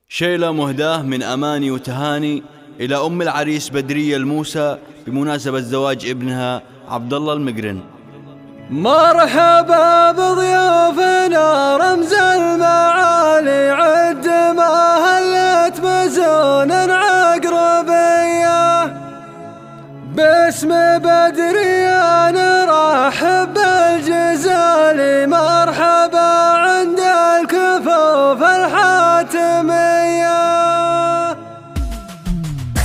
شيلة مهداة من أماني وتهاني إلى أم العريس بدرية الموسى بمناسبة زواج ابنها عبد الله المقرن. مرحبا بضيوفنا رمز المعالي، عد ما هلت مزون عقربية، باسم بدرية نرحب بالجزالي، مرحبا عند الكفوف الحاتمية.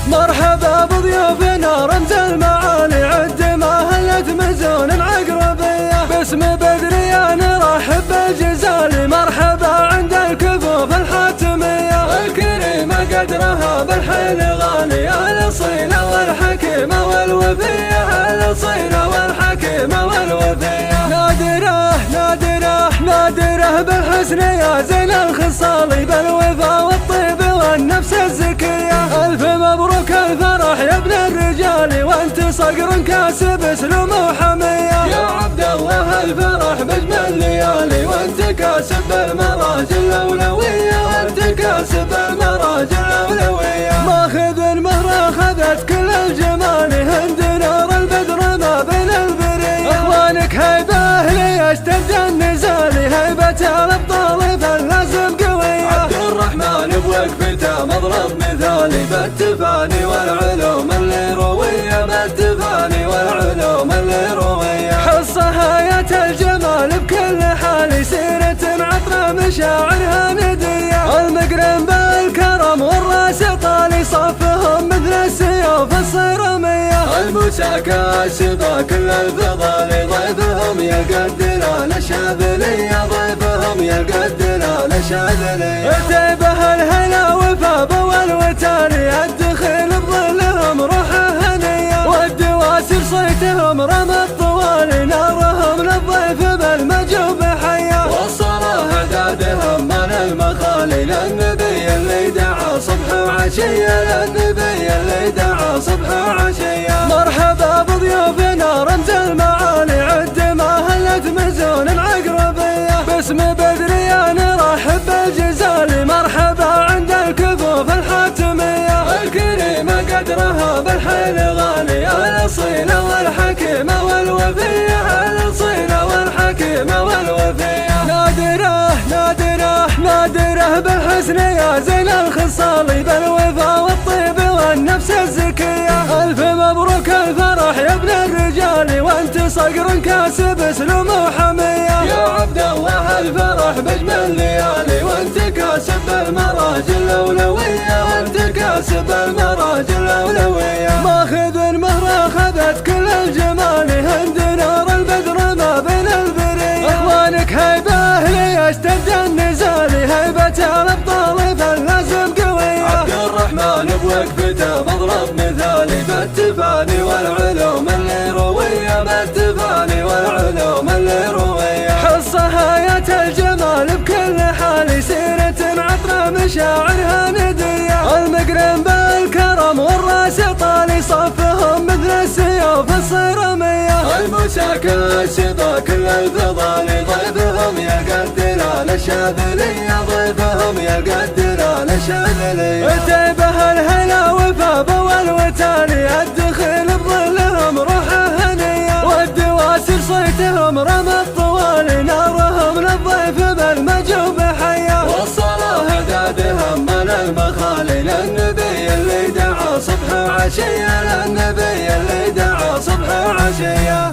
مرحبا بضيوفنا رمز المعالي، عد ما هلت مزون عقربية، باسم بدرية نرحب بالجزالي، مرحبا عند الكفوف الحاتمية. الكريمة قدرها بالحيل غالية، الأصيلة والحكيمة والوفية، الأصيلة والحكيمة والوفية. نادرة نادرة نادرة بالحسن يا زين الخصال، بالوفا والطيب والنفس الزكية. ألف مبروك الفرح يا ابن الرجال، وانت صقر كاسب اسلوم وحمية. يا عبد الله الفرح بجمل ليالي، وانت كاسب المراجل الأولوية، وانت كاسب المراجل الأولوية. ماخذ المهر اخذت كل الجمال، هند نور البدر ما بين البرية. اخوانك هيبة ليش تبدا النزال، هيبة الابطال فاللازم قوية. عبد الرحمن بوقفته مضرب مثالي، بالتفاني والعلوم اللي روية، بالتفاني والعلوم اللي روية. حصة آية الجمال بكل حال، سيرة عطرة مشاعرها ندية. المقرن بالكرم والراس طالي، صفهم مثل السيوف الصيرمية. الموسى كاسبة كل الفضال، ضيفهم يلقى الدلال الشاذلية، ضيفهم يلقى الدلال الشاذلية. تيبه الهلا وفاب والوتالي، الدخيل بظلهم روحه هنية، والدواسر صيتهم رمى الطوالي، نارهم للضيف بالمجوب حية. والصلاة هدادهم من المخالي، للنبي اللي دعا صبح وعشية، للنبي اللي دعا صبح وعشية. مرحبا بضيوفنا رمز المعالي، عد ما هلت مزون عقربية، باسم بدرية نرحب بالجزالي، مرحبا عند الكفوف الحاتمية. الكريمة قدرها بالحيل غالية، الأصيلة والحكيمة والوفية، الأصيلة والحكيمة والوفية. نادرة نادرة نادرة بالحسن يا زين الخصال، بالوفا والطيب والنفس الزكية. ألف مبروك الفرح يا ابن الرجال، وانت صقر كاسب اسلوم وحمية. يا عبد الله الفرح بجمل ليالي، وانت كاسب المراجل الأولوية، وانت كاسب المراجل الأولوية. ماخذ المهر اخذت كل الجمال، هند نور البدر ما بين البرية. اخوانك هيبة ليش تبدا النزال، هيبة الابطال فاللازم قوية. عبد الرحمن بوقفته مضرب مثالي، بالتفاني والعلوم اللي روية، بالتفاني والعلوم اللي روية. حصة آية الجمال بكل حال، سيرة عطرة مشاعرها ندية. المقرن بالكرم والراس طالي، صفهم مثل السيوف الصيرمية. الموسى كاسبة كل الفضال، ضيفهم يلقى الدلال الشاذلية، ضيفهم يلقى الدلال الشاذلية. تيبه الهلا وفاب والوتالي، الدخيل بظلهم روحه هنية، والدواسر صيتهم رمى الطوالي، نارهم للضيف بالمجوب حية. والصلاة هدادهم من المخالي، للنبي اللي دعا صبح وعشية، للنبي اللي دعا صبح وعشية.